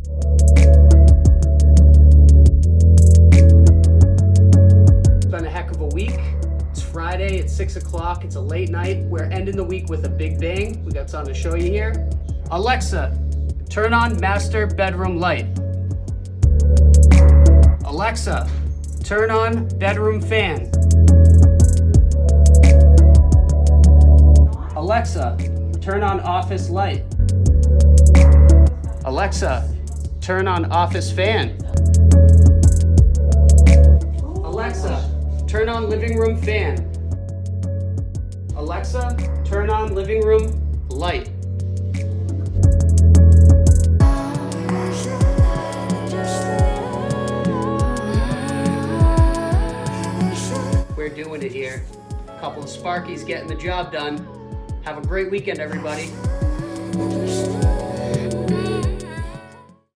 It's been a heck of a week. It's Friday, it's 6 o'clock, it's a late night. We're ending the week with a big bang. We got something to show you here. Alexa, turn on master bedroom light. Alexa, turn on bedroom fan. Alexa, turn on office light. Alexa, turn on office fan. Alexa, turn on living room fan. Alexa, turn on living room light. We're doing it here. A couple of Sparkies getting the job done. Have a great weekend, everybody.